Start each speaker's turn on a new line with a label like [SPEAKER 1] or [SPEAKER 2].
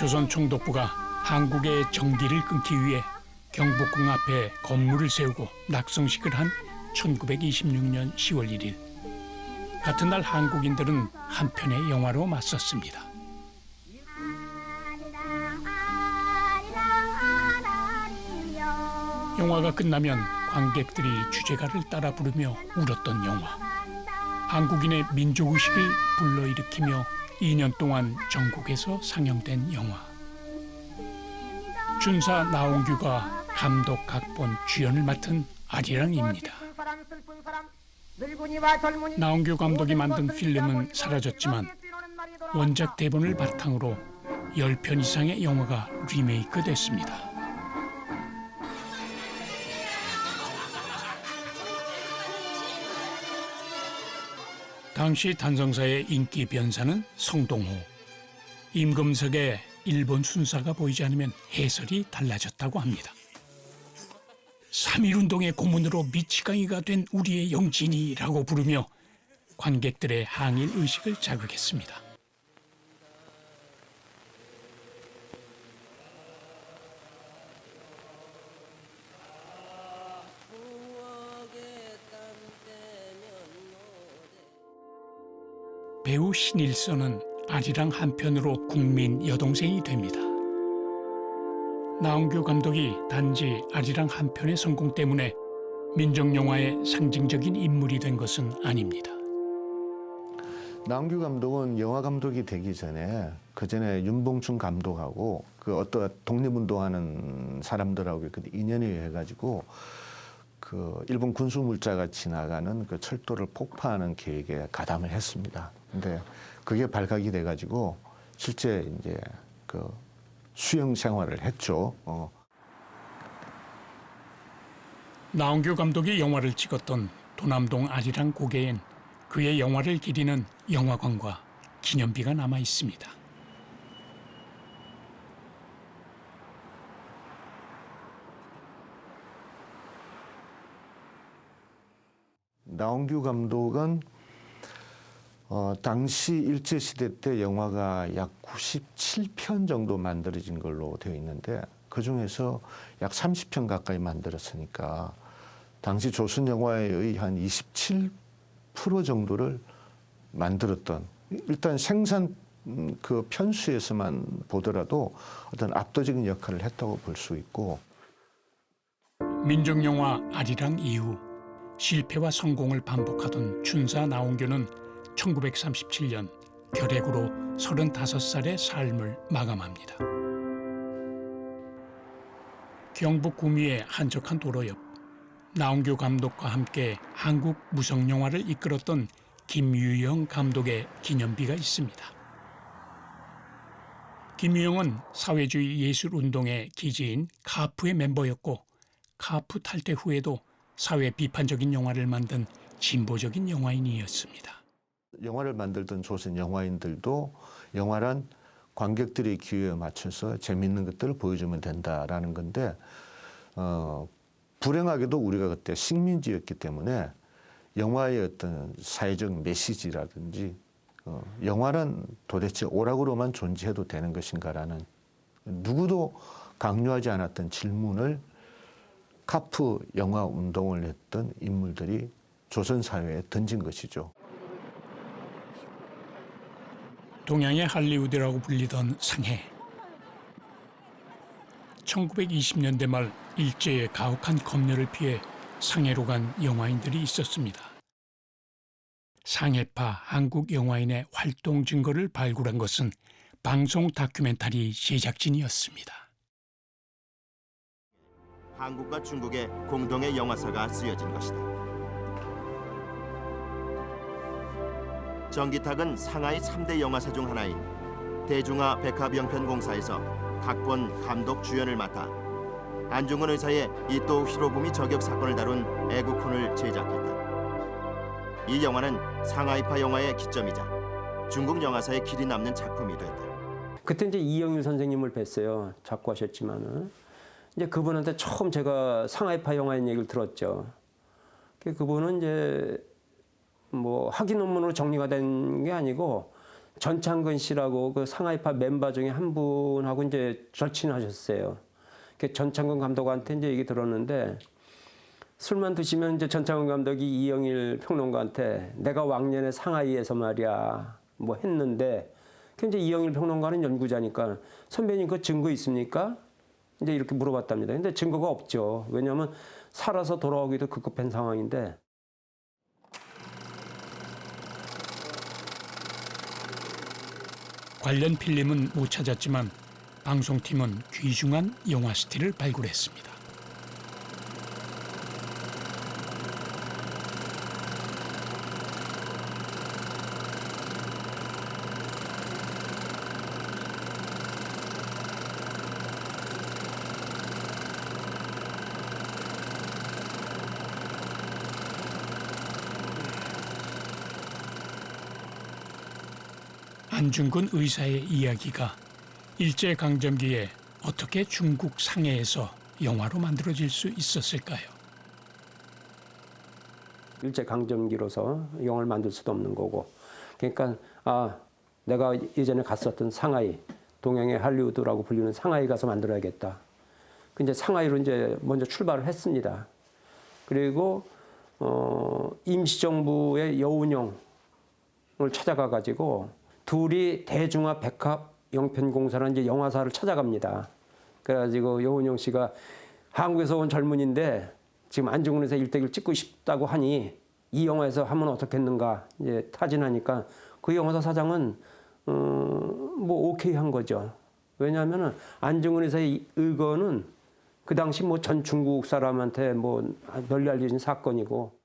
[SPEAKER 1] 조선 총독부가 한국의 정기를 끊기 위해 경복궁 앞에 건물을 세우고 낙성식을 한 1926년 10월 1일. 같은 날 한국인들은 한 편의 영화로 맞섰습니다. 영화가 끝나면 관객들이 주제가를 따라 부르며 울었던 영화. 한국인의 민족의식을 불러일으키며 2년 동안 전국에서 상영된 영화. 준사 나홍규가 감독 각본 주연을 맡은 아리랑입니다. 나홍규 감독이 만든 필름은 사라졌지만 원작 대본을 바탕으로 10편 이상의 영화가 리메이크 됐습니다. 당시 단성사의 인기 변사는 성동호. 임금석의 일본 순사가 보이지 않으면 해설이 달라졌다고 합니다. 3.1운동의 고문으로 미치광이가 된 우리의 영진이라고 부르며 관객들의 항일 의식을 자극했습니다. 배우 신일선은 아리랑 한 편으로 국민 여동생이 됩니다. 나홍규 감독이 단지 아리랑 한 편의 성공 때문에 민족영화의 상징적인 인물이 된 것은 아닙니다.
[SPEAKER 2] 나홍규 감독은 영화 감독이 되기 전에 그 전에 윤봉춘 감독하고 그 어떤 독립운동하는 사람들하고 인연이 해가지고 그 일본 군수물자가 지나가는 그 철도를 폭파하는 계획에 가담을 했습니다. 근데 그게 발각이 돼가지고 실제 이제 그 수영 생활을 했죠.
[SPEAKER 1] 나홍규 감독이 영화를 찍었던 도남동 아리랑 고개엔 그의 영화를 기리는 영화관과 기념비가 남아 있습니다.
[SPEAKER 2] 나홍규 감독은 당시 일제시대 때 영화가 약 97편 정도 만들어진 걸로 되어 있는데 그중에서 약 30편 가까이 만들었으니까 당시 조선 영화의 한 27% 정도를 만들었던, 일단 생산 그 편수에서만 보더라도 어떤 압도적인 역할을 했다고 볼 수 있고.
[SPEAKER 1] 민족영화 아리랑 이후 실패와 성공을 반복하던 준사 나홍규는 1937년 결핵으로 35살의 삶을 마감합니다. 경북 구미의 한적한 도로 옆 나홍규 감독과 함께 한국 무성영화를 이끌었던 김유영 감독의 기념비가 있습니다. 김유영은 사회주의 예술운동의 기지인 카프의 멤버였고 카프 탈퇴 후에도 사회 비판적인 영화를 만든 진보적인 영화인이었습니다.
[SPEAKER 2] 영화를 만들던 조선 영화인들도 영화란 관객들의 기호에 맞춰서 재미있는 것들을 보여주면 된다라는 건데 불행하게도 우리가 그때 식민지였기 때문에 영화의 어떤 사회적 메시지라든지 영화란 도대체 오락으로만 존재해도 되는 것인가라는 누구도 강요하지 않았던 질문을 카프 영화 운동을 했던 인물들이 조선 사회에 던진 것이죠.
[SPEAKER 1] 동양의 할리우드라고 불리던 상해. 1920년대 말 일제의 가혹한 검열을 피해 상해로 간 영화인들이 있었습니다. 상해파 한국 영화인의 활동 증거를 발굴한 것은 방송 다큐멘터리 제작진이었습니다.
[SPEAKER 3] 한국과 중국의 공동의 영화사가 쓰여진 것이다. 정기탁은 상하이 3대 영화사 중 하나인 대중화 백합영편공사에서 각본, 감독, 주연을 맡아 안중근 의사의 이토 히로부미 저격 사건을 다룬 애국혼을 제작했다. 이 영화는 상하이파 영화의 기점이자 중국 영화사의 길이 남는 작품이 된다.
[SPEAKER 4] 그때 이제 이영일 선생님을 뵀어요. 작고하셨지만은 이제 그분한테 처음 제가 상하이파 영화인 얘기를 들었죠. 그분은 이제 뭐 학위 논문으로 정리가 된 게 아니고 전창근 씨라고 그 상하이파 멤버 중에 한 분하고 이제 절친하셨어요. 그 전창근 감독한테 이제 얘기 들었는데 술만 드시면 이제 전창근 감독이 이영일 평론가한테 내가 왕년에 상하이에서 말이야 뭐 했는데 그 이제 이영일 평론가는 연구자니까 선배님 그 증거 있습니까? 이제 이렇게 물어봤답니다. 근데 증거가 없죠. 왜냐하면 살아서 돌아오기도 급급한 상황인데.
[SPEAKER 1] 관련 필름은 못 찾았지만 방송팀은 귀중한 영화 스틸을 발굴했습니다. 안중근 의사의 이야기가 일제강점기에 어떻게 중국 상해에서 영화로 만들어질 수 있었을까요?
[SPEAKER 4] 일제 강점기로서 영화를 만들 수도 없는 거고. 그러니까 내가 예전에 갔었던 상하이, 동양의 할리우드라고 불리는 상하이 가서 만들어야겠다. 근데 상하이로 이제 먼저 출발을 했습니다. 그리고 임시정부의 여운형을 찾아가 가지고 둘이 대중화 백합 영편공사라는 이제 영화사를 찾아갑니다. 그래가지고 여운형 씨가 한국에서 온 젊은인데 지금 안중근 의사 일대기를 찍고 싶다고 하니 이 영화에서 하면 어떻겠는가 이제 타진하니까 그 영화사 사장은 뭐 오케이 한 거죠. 왜냐하면은 안중근 의사의 의거는 그 당시 뭐 전 중국 사람한테 뭐 널리 알려진 사건이고.